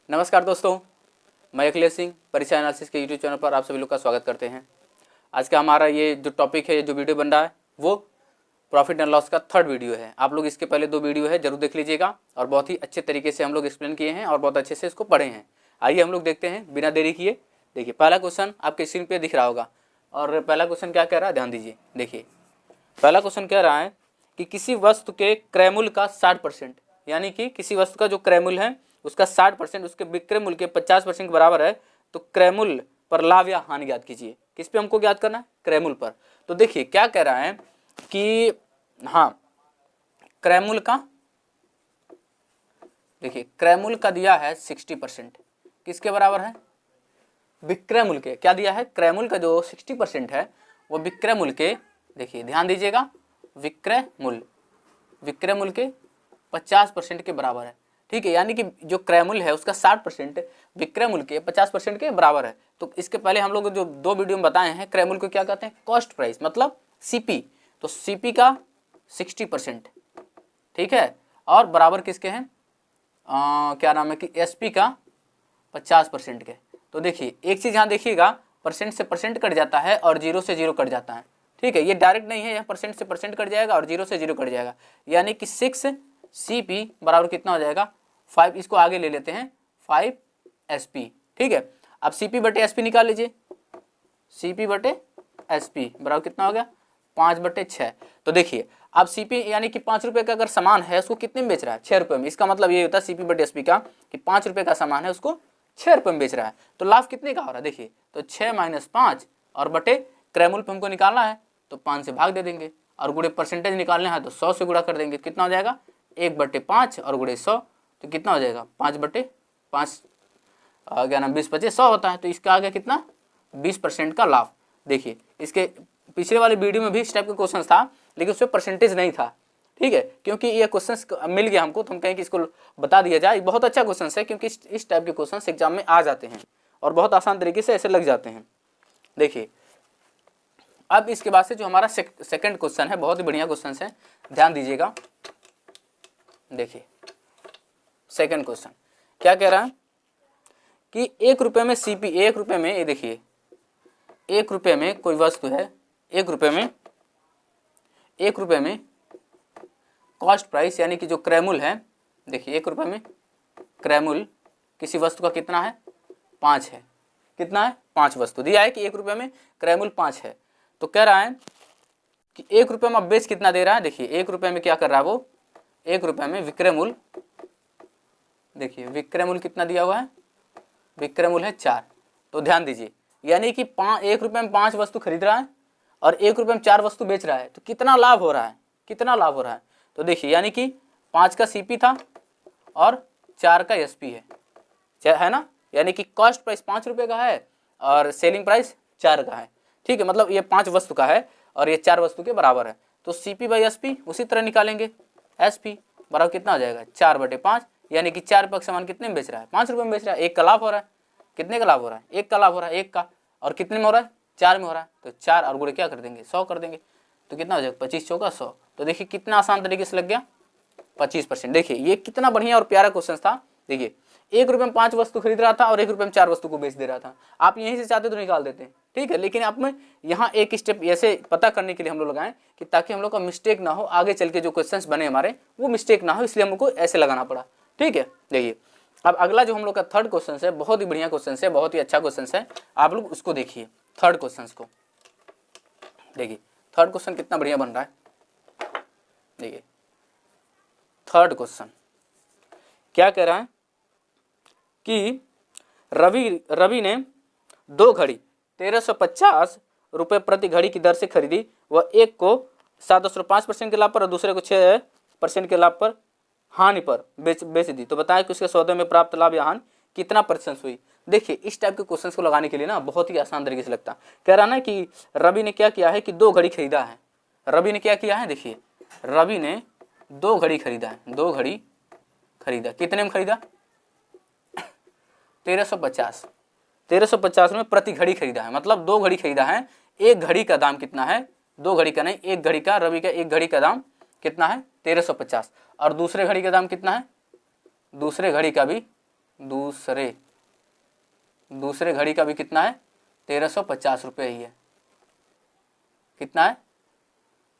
नमस्कार दोस्तों, मैं अखिलेश सिंह परीक्षा एनालिसिस के यूट्यूब चैनल पर आप सभी लोग का स्वागत करते हैं। आज का हमारा ये जो टॉपिक है, जो वीडियो बन रहा है वो प्रॉफिट एंड लॉस का थर्ड वीडियो है। आप लोग इसके पहले 2 वीडियो है जरूर देख लीजिएगा और बहुत ही अच्छे तरीके से हम लोग एक्सप्लेन किए हैं और बहुत अच्छे से इसको पढ़े हैं। आइए हम लोग देखते हैं बिना देरी किए। देखिए पहला क्वेश्चन आपके स्क्रीन पर दिख रहा होगा और पहला क्वेश्चन क्या कह रहा है, ध्यान दीजिए। देखिए पहला क्वेश्चन कह रहा है कि किसी वस्तु के क्रय मूल्य का 60%, यानी कि किसी वस्तु का जो क्रय मूल्य है उसका 60% उसके विक्रय मूल्य के 50% के बराबर है, तो क्रय मूल्य पर लाभ या हानि ज्ञात कीजिए। किस पे हमको ज्ञात करना है? क्रय मूल्य पर। तो देखिए क्या कह रहा है कि हाँ, क्रय मूल्य का, देखिए क्रय मूल्य का दिया है 60%, किसके बराबर है? विक्रय मूल्य के। क्या दिया है? क्रय मूल्य का जो 60% है वो विक्रय मूल्य के, देखिए ध्यान दीजिएगा, विक्रय मूल्य के 50% के बराबर है। ठीक है, यानी कि जो क्रय मूल्य है उसका 60% विक्रय मूल्य के 50% के बराबर है। तो इसके पहले हम लोग जो 2 वीडियो में बताए हैं, क्रय मूल्य को क्या कहते हैं? कॉस्ट प्राइस, मतलब सीपी। तो सीपी का 60%, ठीक है, और बराबर किसके हैं? क्या नाम है कि एसपी का 50% के। तो देखिए एक चीज यहाँ देखिएगा, परसेंट से परसेंट कट जाता है और 0 से 0 कट जाता है। ठीक है, ये डायरेक्ट नहीं है, यहाँ परसेंट से परसेंट कट जाएगा और 0 से 0 कट जाएगा, यानी कि 6 CP बराबर कितना हो जाएगा? 5। इसको आगे ले लेते हैं, 5 SP। ठीक है, अब CP बटे SP निकाल लीजिए। CP बटे SP बराबर कितना हो गया? 5/6। तो देखिए अब CP यानी कि 5 रुपये का अगर सामान है उसको कितने में बेच रहा है? 6 रुपये में। इसका मतलब ये होता है CP बटे SP का कि 5 रुपये का सामान है उसको 6 रुपये में बेच रहा है। तो लाभ कितने का हो रहा है? देखिए तो 6 - 5 और बटे क्रय मूल्य पे हमको निकालना है तो 5 से भाग दे देंगे और गुणे परसेंटेज निकालना है तो 100 से गुणा कर देंगे। कितना हो जाएगा? 1/5 और गुणे 100 तो कितना हो जाएगा? 5/5 क्या नाम 20 × 100 होता है। तो इसका आ गया कितना? 20% का लाभ। देखिए इसके पिछले वाले वीडियो में भी इस टाइप का क्वेश्चन था, लेकिन उसमें परसेंटेज नहीं था। ठीक है, क्योंकि ये क्वेश्चन मिल गया हमको तो हम कहें कि इसको बता दिया जाए। बहुत अच्छा क्वेश्चन है क्योंकि इस टाइप के क्वेश्चन एग्जाम में आ जाते हैं और बहुत आसान तरीके से ऐसे लग जाते हैं। देखिए अब इसके बाद से जो हमारा सेकंड क्वेश्चन है, बहुत ही बढ़िया क्वेश्चन है, ध्यान दीजिएगा। देखिए सेकंड क्वेश्चन क्या कह रहा है कि 1 रुपये में CP, 1 रुपये में, ये देखिए 1 रुपये में कोई वस्तु है, 1 रुपये में कॉस्ट प्राइस यानी कि जो क्रय मूल्य है, देखिए 1 रुपये में क्रय मूल्य किसी वस्तु का कितना है? 5 है। कितना है? 5 वस्तु दिया है कि 1 रुपये में क्रय मूल्य 5 है। तो कह रहा है कि 1 रुपये में अब बेच कितना दे रहा है? देखिए 1 रुपये में क्या कर रहा है वो? 1 रुपये में विक्रय मूल्य, देखिए विक्रय मूल्य कितना दिया हुआ है? विक्रय मूल्य है 4। तो ध्यान दीजिए, यानी कि 1 रुपये में 5 वस्तु खरीद रहा है और 1 रुपये में 4 वस्तु बेच रहा है। तो कितना लाभ हो रहा है? कितना लाभ हो रहा है? तो देखिए यानी कि 5 का CP था और 4 का SP है ना, यानी कि कॉस्ट प्राइस 5 रुपये का है और सेलिंग प्राइस 4 का है। ठीक है, मतलब ये 5 वस्तु का है और ये 4 वस्तु के बराबर है। तो CP/SP उसी तरह निकालेंगे। SP बराबर कितना हो जाएगा? 4/5, यानी कि 4 रुपये का सामान कितने में बेच रहा है? 5 रुपये में बेच रहा है। 1 का लाभ हो रहा है। कितने का लाभ हो रहा है? 1 का लाभ हो रहा है, 1 का। और कितने में हो रहा है? 4 में हो रहा है। तो 4 और गुणे क्या कर देंगे? 100 कर देंगे। तो कितना हो जाएगा? 25 चौका 100। तो देखिए कितना आसान तरीके से लग गया, 25%। देखिए ये कितना बढ़िया और प्यारा क्वेश्चन था। देखिए 1 रुपये में 5 वस्तु खरीद रहा था और 1 रुपये में 4 वस्तु को बेच दे रहा था। आप यहीं से चाहते तो निकाल देते, ठीक है, लेकिन आप में यहाँ एक स्टेप ऐसे पता करने के लिए हम लोग लगाएं कि ताकि हम लोग का मिस्टेक ना हो, आगे चल के जो क्वेश्चंस बने हमारे वो मिस्टेक ना हो, इसलिए हमको ऐसे लगाना पड़ा। ठीक है, देखिए अब अगला जो हम लोग का थर्ड क्वेश्चन है, बहुत ही बढ़िया क्वेश्चन है, बहुत ही अच्छा क्वेश्चन है। आप लोग उसको देखिए, थर्ड क्वेश्चन को देखिए। थर्ड क्वेश्चन कितना बढ़िया बन रहा है। देखिए थर्ड क्वेश्चन क्या कह रहा है कि रवि ने 2 घड़ी 1350 रुपये प्रति घड़ी की दर से खरीदी। वह एक को 7.5% के लाभ पर और दूसरे को 6% के लाभ पर हानि पर बेच दी। तो बताएं कि उसके सौदे में प्राप्त लाभ या हानि कितना % हुई। देखिए इस टाइप के क्वेश्चंस को लगाने के लिए ना बहुत ही आसान तरीके से लगता है। कह रहा ना कि रवि ने क्या किया है कि 2 घड़ी खरीदा है। रवि ने क्या किया है? देखिए रवि ने 2 घड़ी खरीदा है। 2 घड़ी खरीदा, कितने में खरीदा? 1350 में प्रति घड़ी खरीदा है, मतलब 2 घड़ी खरीदा है। एक घड़ी का दाम कितना है? 2 घड़ी का नहीं, एक घड़ी का, रवि का एक घड़ी का दाम कितना है? 1350। और दूसरे घड़ी का दाम कितना है? दूसरे घड़ी का भी दूसरे घड़ी का भी कितना है 1350 रुपये ही है। कितना है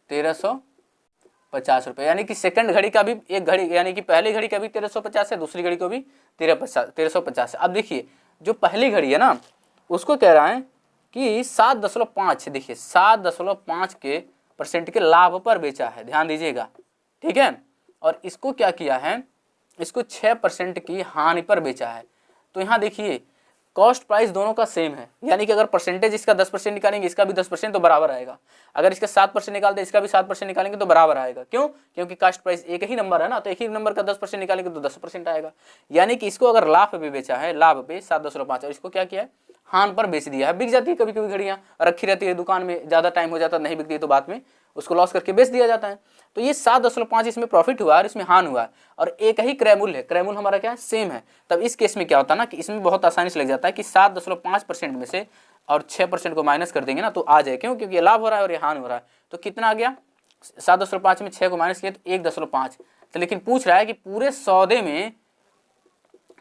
1350 रुपये, यानी कि सेकंड घड़ी का भी एक घड़ी यानी कि पहली घड़ी का भी 1350 है, दूसरी घड़ी को भी 1350 है। अब देखिए जो पहली घड़ी है ना उसको कह रहा है कि 7.5, देखिए 7.5 के % के लाभ पर बेचा है, ध्यान दीजिएगा, ठीक है। और इसको क्या किया है, इसको 6% की हानि पर बेचा है। तो यहाँ देखिए कॉस्ट प्राइस दोनों का सेम है, यानी कि अगर परसेंटेज इसका 10% निकालेंगे इसका भी 10% तो बराबर आएगा, अगर इसका 7% निकालते इसका भी 7% निकालेंगे तो बराबर आएगा। क्यों? क्योंकि कॉस्ट प्राइस एक ही नंबर है ना, तो एक ही नंबर का 10% निकालेंगे तो 10% आएगा। यानी कि इसको अगर लाभ पे बेचा है, लाभ पे 7.5, और इसको क्या किया है हान पर बेच दिया है। बिक जाती है कभी कभी घड़ियाँ, रखी रहती है दुकान में, ज़्यादा टाइम हो जाता है नहीं बिकती है तो बाद में उसको लॉस करके बेच दिया जाता है। तो ये 7.5 इसमें प्रॉफिट हुआ और इसमें हान हुआ, और एक ही क्रयमूल्य है, क्रयमूल्य हमारा क्या है सेम है। तब इस केस में क्या होता है ना कि इसमें बहुत आसानी से लग जाता है कि 7.5% में से और 6% को माइनस कर देंगे ना तो आ जाए। क्यों? क्योंकि ये लाभ हो रहा है और ये हान हो रहा है। तो कितना आ गया 7.5 में 6 को माइनस किया तो 1.5। तो लेकिन पूछ रहा है कि पूरे सौदे में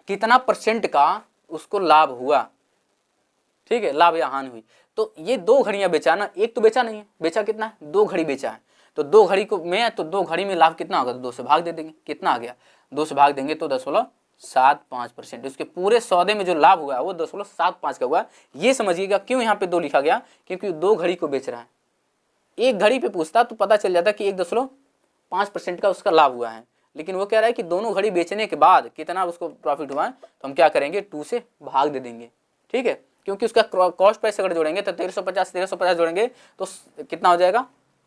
कितना % का उसको लाभ हुआ, ठीक है, लाभ या हानि हुई। तो ये 2 घड़ियां बेचा ना, एक तो बेचा नहीं है, बेचा कितना है 2 घड़ी बेचा है। तो 2 घड़ी को में तो 2 घड़ी में लाभ कितना होगा, तो 2 से भाग दे देंगे, कितना आ गया 2 से भाग देंगे तो 10.75%। उसके पूरे सौदे में जो लाभ हुआ है वो 10.75 का हुआ। ये समझिएगा क्यों यहाँ पे 2 लिखा गया, क्योंकि 2 घड़ी को बेच रहा है। एक घड़ी पे पूछता तो पता चल जाता कि 1.5% का उसका लाभ हुआ है, लेकिन वो कह रहा है कि दोनों घड़ी बेचने के बाद कितना उसको प्रॉफिट हुआ है, तो हम क्या करेंगे 2 से भाग दे देंगे, ठीक है। क्योंकि उसका कॉस्ट प्राइस अगर जोड़ेंगे तो 1350 जोड़ेंगे तो कितना हो जाएगा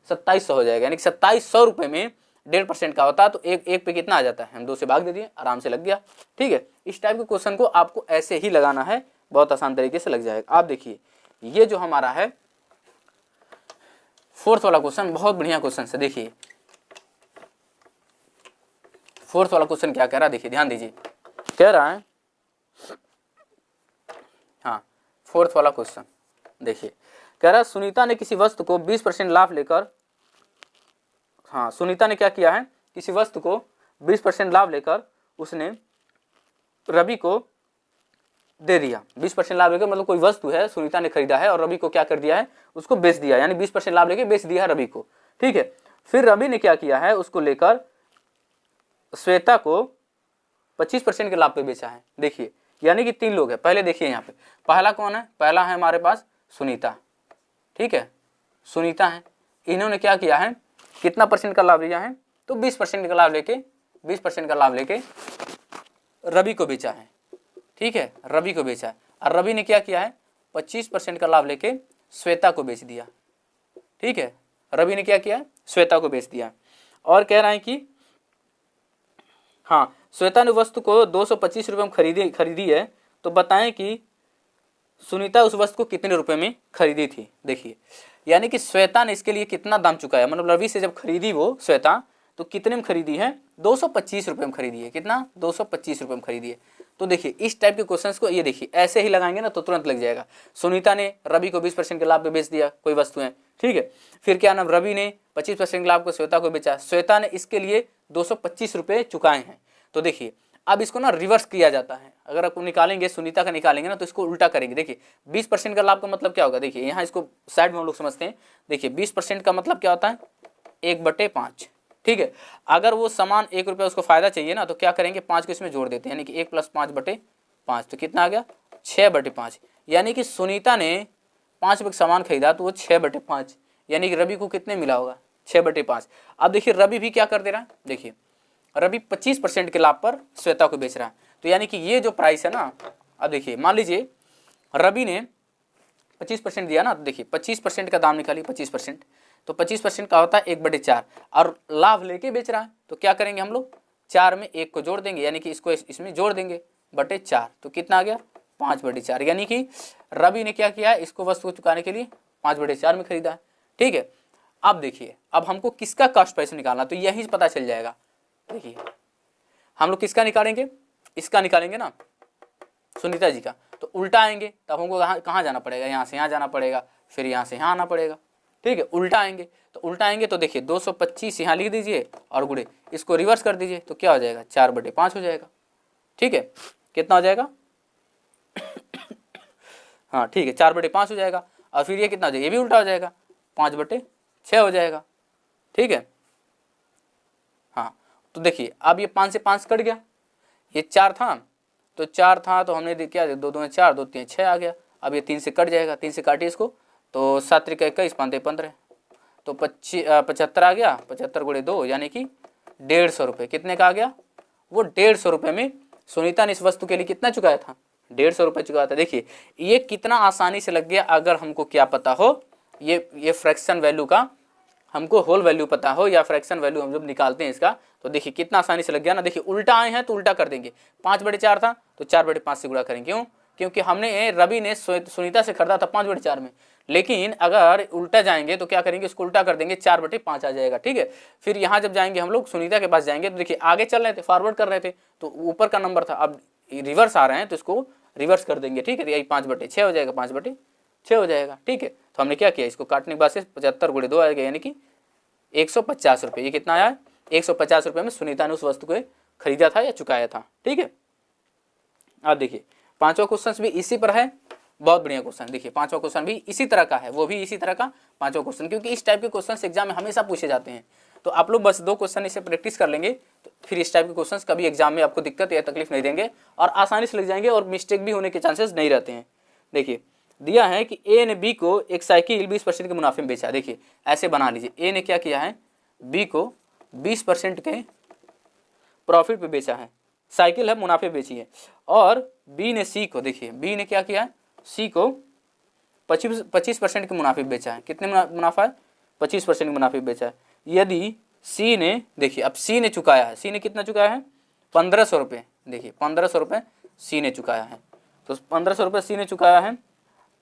2700 हो जाएगा, यानी कि 2700 रुपये में 1.5% का होता है। तो एक पे कितना आ जाता है, हम 2 से भाग दे दिए, आराम से लग गया, ठीक है। इस टाइप के क्वेश्चन को आपको ऐसे ही लगाना है, बहुत आसान तरीके से लग जाएगा। आप देखिए ये जो हमारा है 4th वाला क्वेश्चन बहुत बढ़िया क्वेश्चन है। देखिए 4th वाला क्वेश्चन क्या कह रहा है, देखिए ध्यान दीजिए, कह रहा है, हाँ 4th वाला क्वेश्चन देखिए, कह रहा है सुनीता ने किसी वस्तु को 20% लाभ लेकर, हाँ सुनीता ने क्या किया है, किसी वस्तु को 20% लाभ लेकर उसने रवि को दे दिया। 20% लाभ लेकर मतलब कोई वस्तु है सुनीता ने खरीदा है और रवि को क्या कर दिया है, उसको बेच दिया, यानी 20% लाभ लेकर बेच दिया है रवि को, ठीक है। फिर रवि ने क्या किया है, उसको लेकर श्वेता को 25% के लाभ पे बेचा है। देखिए यानी कि 3 लोग हैं, पहले देखिए यहाँ पे पहला कौन है, पहला है हमारे पास सुनीता, ठीक है, सुनीता है। इन्होंने क्या किया है, कितना % का लाभ लिया है, तो 20% का लाभ लेके 20% का लाभ लेके रवि को बेचा है, ठीक है, रवि को बेचा है। और रवि ने क्या किया है 25% का लाभ लेके श्वेता को बेच दिया, ठीक है, रवि ने क्या किया श्वेता को बेच दिया। और कह रहा है कि हाँ श्वेता ने वस्तु को 225 रुपये में खरीदी है, तो बताएं कि सुनीता उस वस्तु को कितने रुपए में खरीदी थी। देखिए यानी कि श्वेता ने इसके लिए कितना दाम चुकाया, मतलब रवि से जब खरीदी वो श्वेता तो कितने में खरीदी है 225 रुपये में खरीदी है, कितना 225 रुपये में खरीदी है। तो देखिए इस टाइप के क्वेश्चंस को ये देखिए ऐसे ही लगाएंगे ना तो तुरंत लग जाएगा। सुनीता ने रवि को 20% के लाभ पे बेच दिया कोई वस्तु है, ठीक है। फिर क्या नाम, रवि ने 25% के लाभ को श्वेता को बेचा, श्वेता ने इसके लिए 225 रुपये चुकाए हैं। तो देखिए अब इसको ना रिवर्स किया जाता है, अगर आपको निकालेंगे सुनीता का निकालेंगे ना तो इसको उल्टा करेंगे। देखिए 20% का लाभ का मतलब क्या होगा, देखिए यहाँ इसको साइड में हम लोग समझते हैं। देखिए 20% का मतलब क्या होता है 1/5, ठीक है। अगर वो सामान 1 रुपया उसको फायदा चाहिए ना तो क्या करेंगे 5 को इसमें जोड़ देते हैं, यानी कि 1 + 5/5 तो कितना आ गया 6/5। यानी कि सुनीता ने 5 रुपये का सामान खरीदा तो वो 6/5, यानी कि रवि को कितने मिला होगा 6/5। अब देखिए रवि भी क्या कर दे रहा है, देखिए रवि 25% के लाभ पर श्वेता को बेच रहा है। तो यानी कि ये जो प्राइस है ना, अब देखिए मान लीजिए रवि ने 25% दिया ना, तो देखिए 25% का दाम निकालिए 25%, तो 25% का होता है 1/4 और लाभ लेके बेच रहा है। तो क्या करेंगे हम लोग 4 में 1 को जोड़ देंगे, यानी कि इसको इसमें जोड़ देंगे /4, तो कितना आ गया 5/4। यानी कि रवि ने क्या किया है, इसको वस्तु को चुकाने के लिए 5/4 में खरीदा है, ठीक है। अब देखिए अब हमको किसका कॉस्ट प्राइस निकालना, तो यही पता चल जाएगा। देखिए हम लोग किसका निकालेंगे, इसका निकालेंगे ना सुनीता जी का, तो उल्टा आएंगे तब हमको कहाँ जाना पड़ेगा, यहाँ से यहाँ जाना पड़ेगा, फिर यहाँ से यहाँ आना पड़ेगा, ठीक है। उल्टा आएंगे तो देखिए 225 यहाँ लिख दीजिए और गुड़े इसको रिवर्स कर दीजिए, तो क्या हो जाएगा 4/5 हो जाएगा, ठीक है। कितना हो जाएगा हाँ ठीक है, 4/5 हो जाएगा। और फिर ये कितना हो जाएगा, ये भी उल्टा हो जाएगा, 5/6 हो जाएगा। ठीक है, हाँ तो देखिए अब ये 5 से 5 कट गया, ये 4 था तो 4 था तो हमने क्या 2 2 में 4, 2 3 6 आ गया। अब ये 3 से कट जाएगा, 3 से काटिए इसको तो 7 त्रिक 21, 5 15 तो 75 आ गया। 75 गुणे 2 यानी कि 150 रुपये। कितने का आ गया, वो 150 रुपये में सुनीता ने इस वस्तु के लिए कितना चुकाया था, 150 रुपये चुकाया था। देखिए ये कितना आसानी से लग गया अगर हमको क्या पता हो, ये फ्रैक्शन वैल्यू का हमको होल वैल्यू पता हो या फ्रैक्शन वैल्यू हम जब निकालते हैं इसका तो देखिए कितना आसानी से लग गया ना। देखिए उल्टा आए हैं तो उल्टा कर देंगे, 5/4 था तो 4/5 से गुणा करेंगे। क्यों, क्योंकि हमने रवि ने सुनीता से खरीदा था 5/4 में, लेकिन अगर उल्टा जाएंगे तो क्या करेंगे, इसको उल्टा कर देंगे, 4/5 आ जाएगा। ठीक है, फिर यहाँ जब जाएंगे हम लोग सुनीता के पास जाएंगे तो देखिए आगे चल रहे थे, फॉरवर्ड कर रहे थे तो ऊपर का नंबर था, अब रिवर्स आ रहे हैं तो इसको रिवर्स कर देंगे। ठीक है, यही 5/6 हो जाएगा, 5/6 हो जाएगा। ठीक है, तो हमने क्या किया, इसको काटने के बाद से 75 गुणे 2 आएगा यानी कि 150 रुपये। ये कितना आया, 150 रुपये में सुनीता ने उस वस्तु को खरीदा था या चुकाया था। ठीक है, अब देखिए पांचवा क्वेश्चन भी इसी पर है, बहुत बढ़िया क्वेश्चन। देखिए पांचवा क्वेश्चन भी इसी तरह का है, वो भी इसी तरह का पांचवा क्वेश्चन, क्योंकि इस टाइप के क्वेश्चन एग्जाम में हमेशा पूछे जाते हैं। तो आप लोग बस 2 क्वेश्चन इसे प्रैक्टिस कर लेंगे तो फिर इस टाइप के क्वेश्चन कभी एग्जाम में आपको दिक्कत या तकलीफ नहीं देंगे और आसानी से लग जाएंगे और मिस्टेक भी होने के चांसेस नहीं रहते हैं। देखिए दिया है कि ए ने बी को एक साइकिल 20% के मुनाफे में बेचा। देखिए ऐसे बना लीजिए, ए ने क्या किया है, बी को 20% के प्रॉफिट पे बेचा है, साइकिल है मुनाफे बेची है। और बी ने सी को, देखिए बी ने क्या किया है, सी को 25% के मुनाफे बेचा है। कितने मुनाफा है, 25% के मुनाफे बेचा है। यदि सी ने, देखिए अब सी ने चुकाया है, सी ने कितना चुकाया है, 1500 रुपये। देखिए 1500 रुपये सी ने चुकाया है, तो 1500 रुपये सी ने चुकाया है।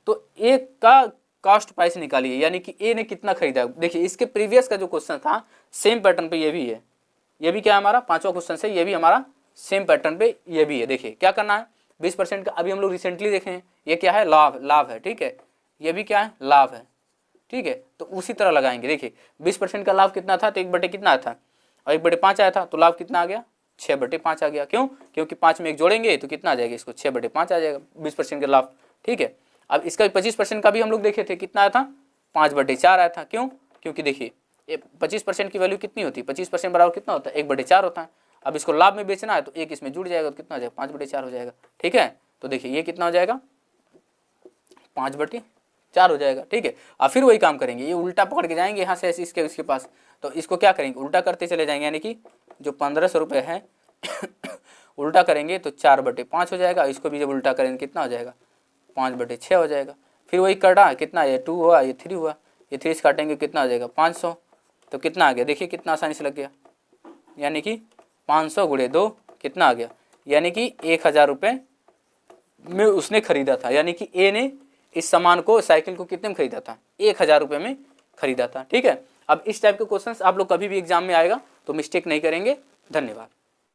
तो ए का कॉस्ट प्राइस निकालिए, यानी कि ए ने कितना खरीदा है। देखिए इसके प्रीवियस का जो क्वेश्चन था सेम पैटर्न पे ये भी है, ये भी क्या है हमारा पांचवा क्वेश्चन से, ये भी हमारा सेम पैटर्न पे ये भी है। देखिए क्या करना है, 20% का अभी हम लोग रिसेंटली देखे हैं, ये क्या है, लाभ है। ठीक है, ये भी क्या है, लाभ है। ठीक है, तो उसी तरह लगाएंगे। देखिए 20% का लाभ कितना था, तो 1/, कितना था, और 1/5 आया था तो लाभ कितना आ गया, 6/5 आ गया। क्यों, क्योंकि 5 में 1 जोड़ेंगे तो कितना आ जाएगा, इसको 6/5 आ जाएगा 20% का लाभ। ठीक है, अब इसका 25% का भी हम लोग देखे थे, कितना आया था, 5/4 आया था। क्यों, क्योंकि देखिए 25% की वैल्यू कितनी होती है, 25% बराबर कितना होता है, 1/4 होता है। अब इसको लाभ में बेचना है तो 1 इसमें जुड़ जाएगा तो कितना हो जाएगा, 5/4 हो जाएगा। ठीक है, तो देखिए ये कितना हो जाएगा, 5/4 हो जाएगा। ठीक है, अब फिर वही काम करेंगे, ये उल्टा पकड़ के जाएंगे यहाँ से इसके पास, तो इसको क्या करेंगे, उल्टा करते चले जाएंगे, यानी कि जो 1500 रुपये है उल्टा करेंगे तो 4/5 हो जाएगा। इसको भी जब उल्टा करेंगे कितना हो जाएगा, 5/6 हो जाएगा। फिर वही कटा, कितना, ये 2 हुआ, ये 3 हुआ, ये 3 से काटेंगे कितना हो जाएगा, 500। तो कितना आ गया, देखिए कितना आसानी से लग गया, यानी कि 500 गुणे 2 कितना आ गया, यानी कि 1000 रुपये में उसने खरीदा था। यानी कि ए ने इस सामान को, साइकिल को कितने में खरीदा था, 1000 रुपये में खरीदा था। ठीक है, अब इस टाइप के क्वेश्चंस आप लोग कभी भी एग्जाम में आएगा तो मिस्टेक नहीं करेंगे। धन्यवाद।